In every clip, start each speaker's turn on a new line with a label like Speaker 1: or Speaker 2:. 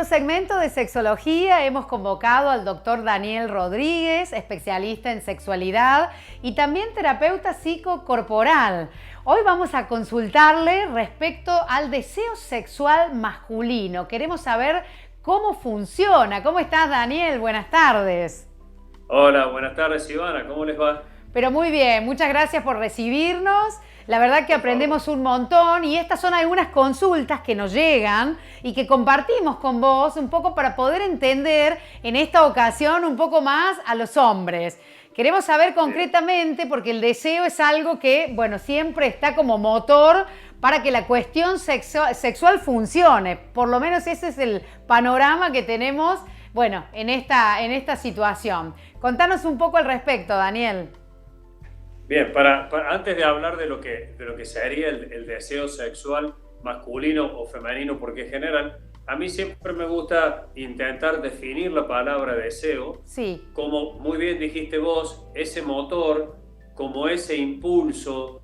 Speaker 1: segmento de sexología hemos convocado al doctor Daniel Rodríguez, especialista en sexualidad y también terapeuta psicocorporal. Hoy vamos a consultarle respecto al deseo sexual masculino. Queremos saber cómo funciona. ¿Cómo estás, Daniel? Buenas tardes.
Speaker 2: Hola, buenas tardes, Ivana. ¿Cómo les va?
Speaker 1: Pero muy bien, muchas gracias por recibirnos. La verdad que aprendemos un montón y estas son algunas consultas que nos llegan y que compartimos con vos un poco para poder entender en esta ocasión un poco más a los hombres. Queremos saber concretamente, porque el deseo es algo que, bueno, siempre está como motor para que la cuestión sexual funcione. Por lo menos ese es el panorama que tenemos, bueno, en esta situación. Contanos un poco al respecto, Daniel.
Speaker 2: Bien, antes de hablar de lo que sería el deseo sexual masculino o femenino, porque en general a mí siempre me gusta intentar definir la palabra deseo,
Speaker 1: sí,
Speaker 2: como muy bien dijiste vos, ese motor, como ese impulso,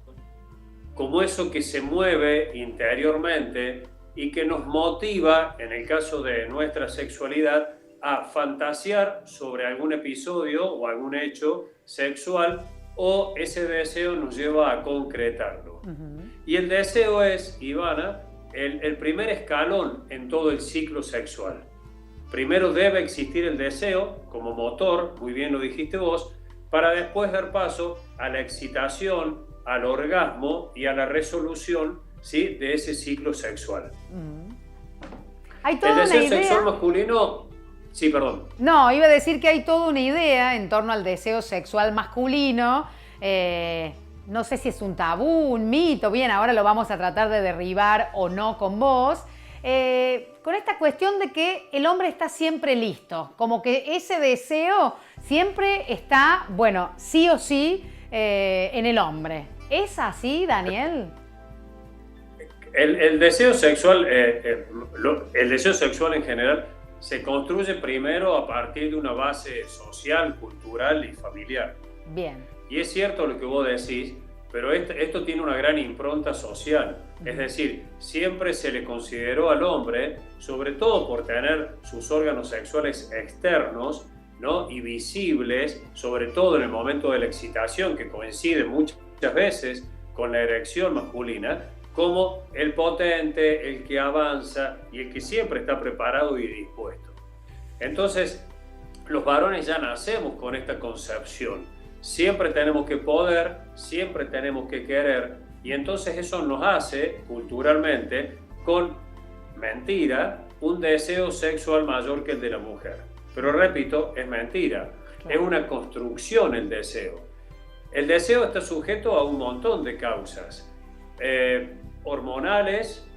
Speaker 2: como eso que se mueve interiormente y que nos motiva, en el caso de nuestra sexualidad, a fantasear sobre algún episodio o algún hecho sexual, o ese deseo nos lleva a concretarlo. Y el deseo es, Ivana, el primer escalón en todo el ciclo sexual. Primero debe existir el deseo como motor, muy bien lo dijiste vos, para después dar paso a la excitación, al orgasmo y a la resolución, ¿sí?, de ese ciclo sexual.
Speaker 1: Hay toda
Speaker 2: el deseo
Speaker 1: una idea
Speaker 2: sexual masculino... Sí, perdón.
Speaker 1: No, iba a decir que hay toda una idea en torno al deseo sexual masculino. No sé si es un tabú, un mito. Bien, ahora lo vamos a tratar de derribar o no con vos. Con esta cuestión de que el hombre está siempre listo. Como que ese deseo siempre está, bueno, sí o sí, en el hombre. ¿Es así, Daniel?
Speaker 2: El deseo sexual, el deseo sexual en general, se construye primero a partir de una base social, cultural y familiar.
Speaker 1: Bien.
Speaker 2: Y es cierto lo que vos decís, pero esto tiene una gran impronta social. Es decir, siempre se le consideró al hombre, sobre todo por tener sus órganos sexuales externos, ¿no?, y visibles, sobre todo en el momento de la excitación, que coincide muchas veces con la erección masculina, como el potente, el que avanza y el que siempre está preparado y dispuesto. Entonces, los varones ya nacemos con esta concepción. Siempre tenemos que poder, siempre tenemos que querer, y entonces eso nos hace, culturalmente, con mentira, un deseo sexual mayor que el de la mujer. Pero repito, es mentira. Claro. Es una construcción el deseo. El deseo está sujeto a un montón de causas. Hormonales,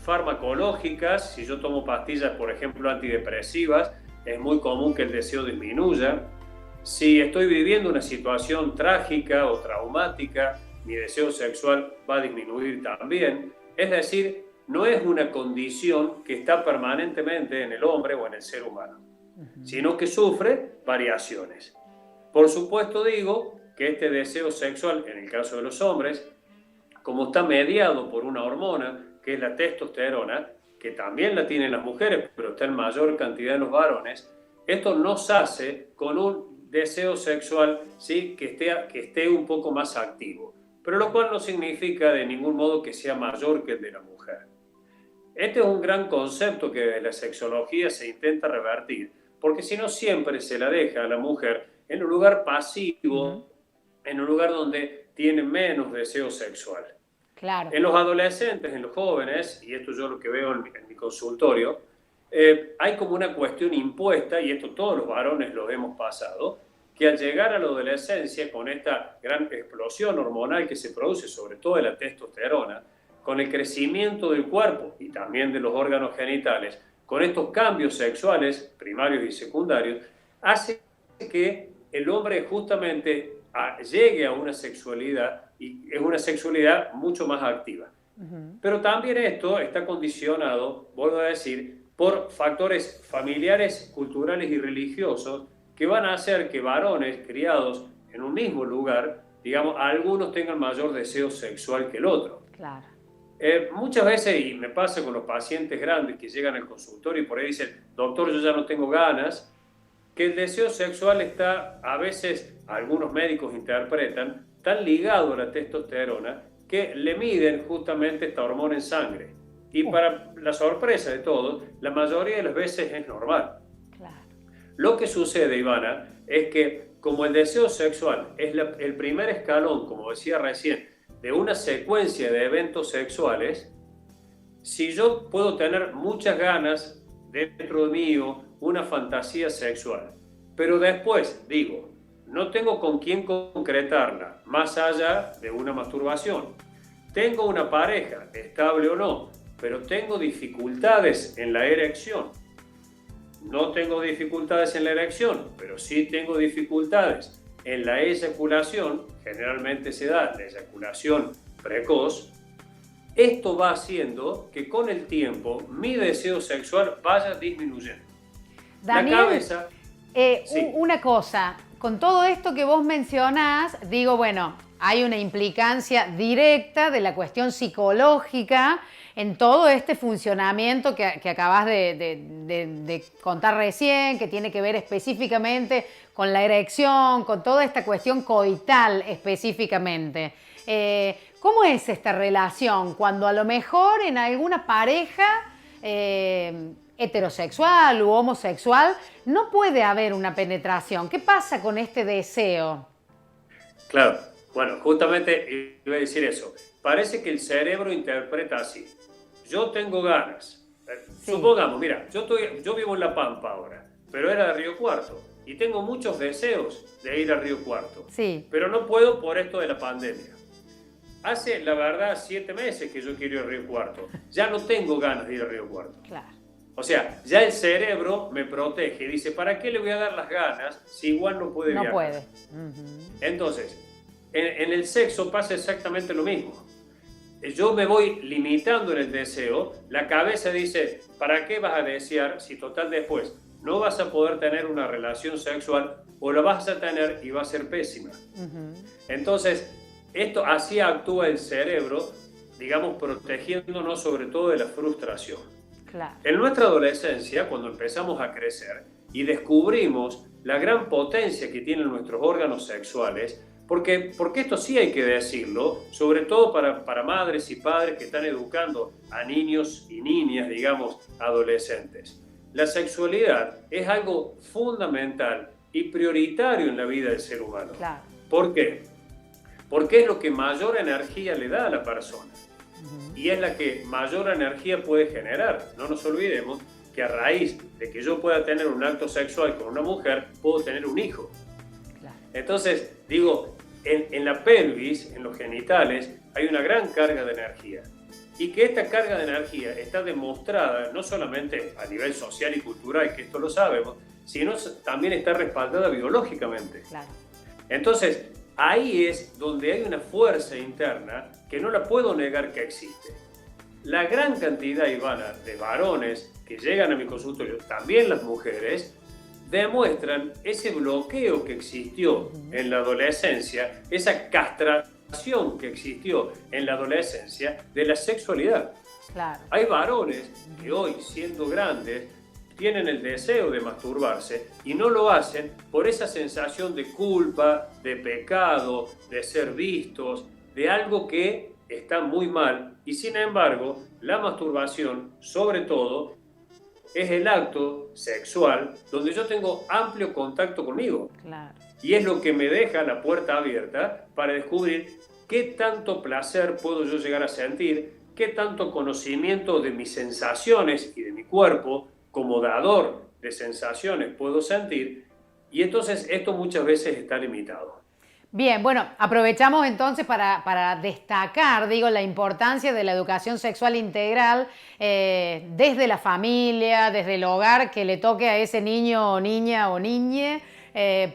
Speaker 2: farmacológicas. Si yo tomo pastillas, por ejemplo, antidepresivas, es muy común que el deseo disminuya. Si estoy viviendo una situación trágica o traumática, mi deseo sexual va a disminuir también. Es decir, no es una condición que está permanentemente en el hombre o en el ser humano, sino que sufre variaciones. Por supuesto, digo que este deseo sexual, en el caso de los hombres, como está mediado por una hormona, que es la testosterona, que también la tienen las mujeres, pero está en mayor cantidad en los varones, esto nos hace con un deseo sexual, ¿sí?, que esté un poco más activo, pero lo cual no significa de ningún modo que sea mayor que el de la mujer. Este es un gran concepto que desde la sexología se intenta revertir, porque si no siempre se la deja a la mujer en un lugar pasivo, en un lugar donde tiene menos deseo sexual.
Speaker 1: Claro.
Speaker 2: En los adolescentes, en los jóvenes, y esto yo lo que veo en mi consultorio, hay como una cuestión impuesta, y esto todos los varones lo hemos pasado, que al llegar a la adolescencia, con esta gran explosión hormonal que se produce, sobre todo de la testosterona, con el crecimiento del cuerpo y también de los órganos genitales, con estos cambios sexuales, primarios y secundarios, hace que el hombre justamente llegue a una sexualidad, y es una sexualidad mucho más activa. Pero también esto está condicionado, vuelvo a decir, por factores familiares, culturales y religiosos que van a hacer que varones criados en un mismo lugar, digamos, algunos tengan mayor deseo sexual que el otro.
Speaker 1: Claro.
Speaker 2: Muchas veces, y me pasa con los pacientes grandes que llegan al consultorio y por ahí dicen, doctor, yo ya no tengo ganas, que el deseo sexual está, a veces algunos médicos interpretan, tan ligado a la testosterona que le miden justamente esta hormona en sangre. Y para la sorpresa de todos, la mayoría de las veces es normal.
Speaker 1: Claro.
Speaker 2: Lo que sucede, Ivana, es que como el deseo sexual es el primer escalón, como decía recién, de una secuencia de eventos sexuales, si yo puedo tener muchas ganas dentro de mí, una fantasía sexual, pero después digo, no tengo con quién concretarla, más allá de una masturbación. Tengo una pareja, estable o no, pero tengo dificultades en la erección. No tengo dificultades en la erección, pero sí tengo dificultades en la eyaculación, generalmente se da la eyaculación precoz. Esto va haciendo que con el tiempo mi deseo sexual vaya disminuyendo.
Speaker 1: Daniel,
Speaker 2: la cabeza, sí.
Speaker 1: Una cosa, con todo esto que vos mencionás, digo, bueno, hay una implicancia directa de la cuestión psicológica en todo este funcionamiento que acabas de contar recién, que tiene que ver específicamente con la erección, con toda esta cuestión coital específicamente. ¿Cómo es esta relación cuando a lo mejor en alguna pareja heterosexual u homosexual no puede haber una penetración? ¿Qué pasa con este deseo?
Speaker 2: Claro, bueno, justamente iba a decir eso. Parece que el cerebro interpreta así. Yo tengo ganas.
Speaker 1: Sí.
Speaker 2: Supongamos, mira, yo vivo en La Pampa ahora, pero era de Río Cuarto y tengo muchos deseos de ir a Río Cuarto,
Speaker 1: Sí.
Speaker 2: pero no puedo por esto de la pandemia. Hace, la verdad, 7 meses que yo quiero ir a Río Cuarto. Ya no tengo ganas de ir a Río Cuarto.
Speaker 1: Claro.
Speaker 2: O sea, ya el cerebro me protege. Dice, ¿para qué le voy a dar las ganas si igual no puede viajar?
Speaker 1: No puede.
Speaker 2: Entonces, en el sexo pasa exactamente lo mismo. Yo me voy limitando en el deseo. La cabeza dice, ¿para qué vas a desear si total después no vas a poder tener una relación sexual o la vas a tener y va a ser pésima? Entonces, así actúa el cerebro, digamos, protegiéndonos sobre todo de la frustración.
Speaker 1: Claro.
Speaker 2: En nuestra adolescencia, cuando empezamos a crecer y descubrimos la gran potencia que tienen nuestros órganos sexuales, porque esto sí hay que decirlo, sobre todo para madres y padres que están educando a niños y niñas, digamos, adolescentes. La sexualidad es algo fundamental y prioritario en la vida del ser humano.
Speaker 1: Claro.
Speaker 2: ¿Por qué? Porque es lo que mayor energía le da a la persona. Y es la que mayor energía puede generar. No nos olvidemos que a raíz de que yo pueda tener un acto sexual con una mujer, puedo tener un hijo.
Speaker 1: Claro.
Speaker 2: Entonces, digo, en la pelvis, en los genitales, hay una gran carga de energía. Y que esta carga de energía está demostrada no solamente a nivel social y cultural, que esto lo sabemos, sino también está respaldada biológicamente.
Speaker 1: Claro.
Speaker 2: Entonces, ahí es donde hay una fuerza interna que no la puedo negar que existe. La gran cantidad, Ivana, de varones que llegan a mi consultorio, también las mujeres, demuestran ese bloqueo que existió en la adolescencia, esa castración que existió en la adolescencia de la sexualidad.
Speaker 1: Claro.
Speaker 2: Hay varones que hoy, siendo grandes, tienen el deseo de masturbarse y no lo hacen por esa sensación de culpa, de pecado, de ser vistos, de algo que está muy mal. Y sin embargo, la masturbación, sobre todo, es el acto sexual donde yo tengo amplio contacto conmigo.
Speaker 1: Claro.
Speaker 2: Y es lo que me deja la puerta abierta para descubrir qué tanto placer puedo yo llegar a sentir, qué tanto conocimiento de mis sensaciones y de mi cuerpo como dador de sensaciones puedo sentir, y entonces esto muchas veces está limitado.
Speaker 1: Bien, bueno, aprovechamos entonces para destacar, digo, la importancia de la educación sexual integral desde la familia, desde el hogar, que le toque a ese niño o niña o niñe,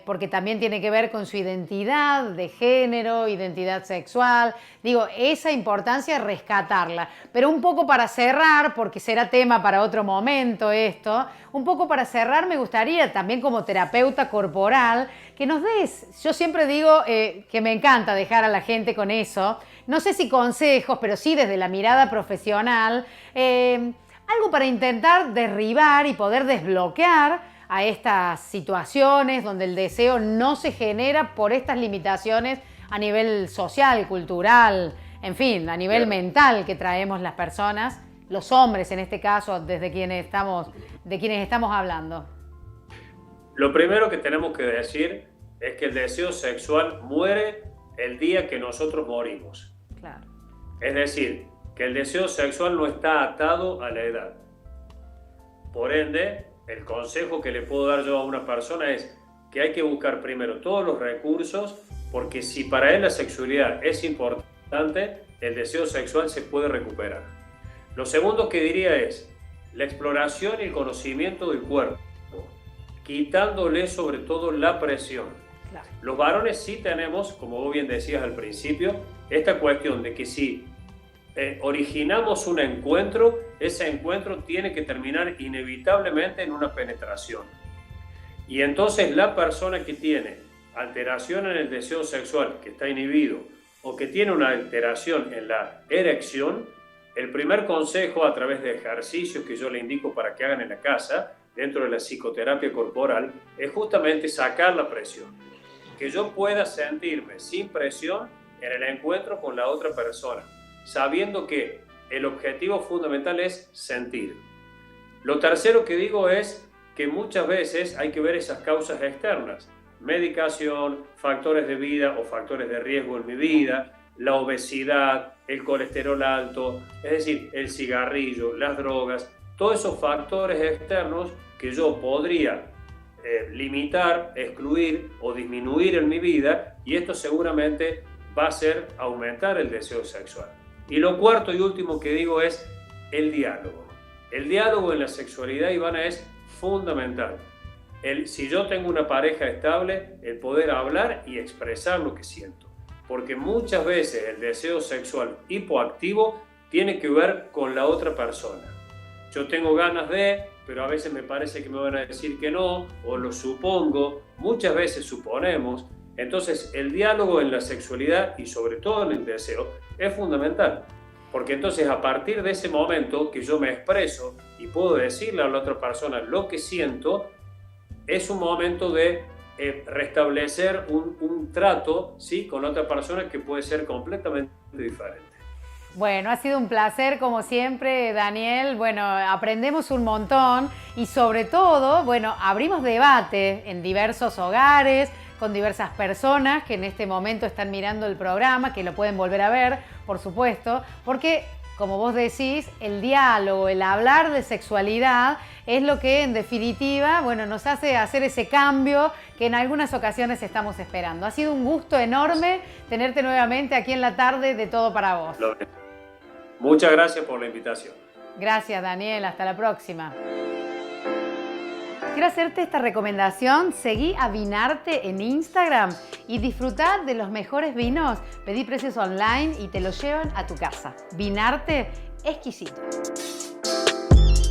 Speaker 1: porque también tiene que ver con su identidad de género, identidad sexual. Digo, esa importancia rescatarla. Pero un poco para cerrar, porque será tema para otro momento esto, un poco para cerrar me gustaría también como terapeuta corporal que nos des, yo siempre digo que me encanta dejar a la gente con eso, no sé si consejos, pero sí desde la mirada profesional, algo para intentar derribar y poder desbloquear a estas situaciones donde el deseo no se genera por estas limitaciones a nivel social, cultural, en fin, a nivel mental que traemos las personas, los hombres en este caso, de quienes estamos hablando.
Speaker 2: Lo primero que tenemos que decir es que el deseo sexual muere el día que nosotros morimos.
Speaker 1: Claro.
Speaker 2: Es decir, que el deseo sexual no está atado a la edad. Por ende, el consejo que le puedo dar yo a una persona es que hay que buscar primero todos los recursos, porque si para él la sexualidad es importante, el deseo sexual se puede recuperar. Lo segundo que diría es la exploración y el conocimiento del cuerpo, quitándole sobre todo la presión.
Speaker 1: Claro.
Speaker 2: Los varones sí tenemos, como vos bien decías al principio, esta cuestión de que si originamos un encuentro, ese encuentro tiene que terminar inevitablemente en una penetración. Y entonces la persona que tiene alteración en el deseo sexual, que está inhibido, o que tiene una alteración en la erección, el primer consejo a través de ejercicios que yo le indico para que hagan en la casa, dentro de la psicoterapia corporal, es justamente sacar la presión. Que yo pueda sentirme sin presión en el encuentro con la otra persona, sabiendo que el objetivo fundamental es sentir. Lo tercero que digo es que muchas veces hay que ver esas causas externas, medicación, factores de vida o factores de riesgo en mi vida, la obesidad, el colesterol alto, es decir, el cigarrillo, las drogas, todos esos factores externos que yo podría limitar, excluir o disminuir en mi vida, y esto seguramente va a hacer aumentar el deseo sexual. Y lo cuarto y último que digo es el diálogo. El diálogo en la sexualidad, Ivana, es fundamental. Si yo tengo una pareja estable, el poder hablar y expresar lo que siento. Porque muchas veces el deseo sexual hipoactivo tiene que ver con la otra persona. Yo tengo ganas de, pero a veces me parece que me van a decir que no, o lo supongo, muchas veces suponemos. Entonces el diálogo en la sexualidad y sobre todo en el deseo es fundamental. Porque entonces a partir de ese momento que yo me expreso y puedo decirle a la otra persona lo que siento, es un momento de restablecer un trato, ¿sí?, con otra persona que puede ser completamente diferente.
Speaker 1: Bueno, ha sido un placer como siempre, Daniel. Bueno, aprendemos un montón y sobre todo, bueno, abrimos debate en diversos hogares, con diversas personas que en este momento están mirando el programa, que lo pueden volver a ver, por supuesto, porque, como vos decís, el diálogo, el hablar de sexualidad es lo que en definitiva, bueno, nos hace hacer ese cambio que en algunas ocasiones estamos esperando. Ha sido un gusto enorme tenerte nuevamente aquí en la tarde de Todo para Vos.
Speaker 2: Muchas gracias por la invitación.
Speaker 1: Gracias, Daniel. Hasta la próxima. Quiero hacerte esta recomendación. Seguí a Vinarte en Instagram y disfrutá de los mejores vinos. Pedí precios online y te los llevan a tu casa. Vinarte, exquisito.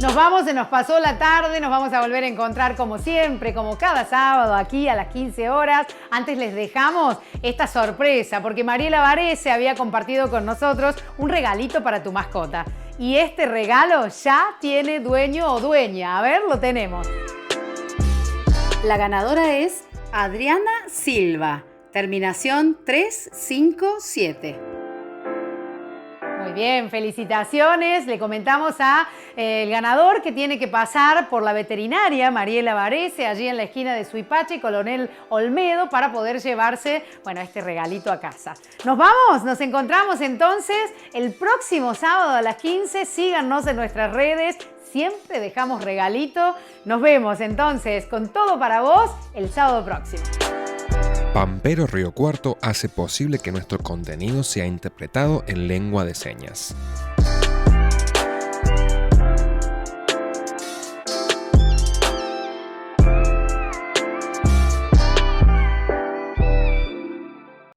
Speaker 1: Nos vamos, se nos pasó la tarde, nos vamos a volver a encontrar como siempre, como cada sábado aquí a las 15 horas. Antes les dejamos esta sorpresa, porque Mariela Varese había compartido con nosotros un regalito para tu mascota. Y este regalo ya tiene dueño o dueña. A ver, lo tenemos. La ganadora es Adriana Silva, terminación 357. Muy bien, felicitaciones. Le comentamos el ganador que tiene que pasar por la veterinaria Mariela Varese, allí en la esquina de Suipacha y Coronel Olmedo, para poder llevarse, bueno, este regalito a casa. Nos vamos, nos encontramos entonces el próximo sábado a las 15. Síganos en nuestras redes, siempre dejamos regalito. Nos vemos entonces con Todo para Vos el sábado próximo.
Speaker 3: Pampero Río Cuarto hace posible que nuestro contenido sea interpretado en lengua de señas.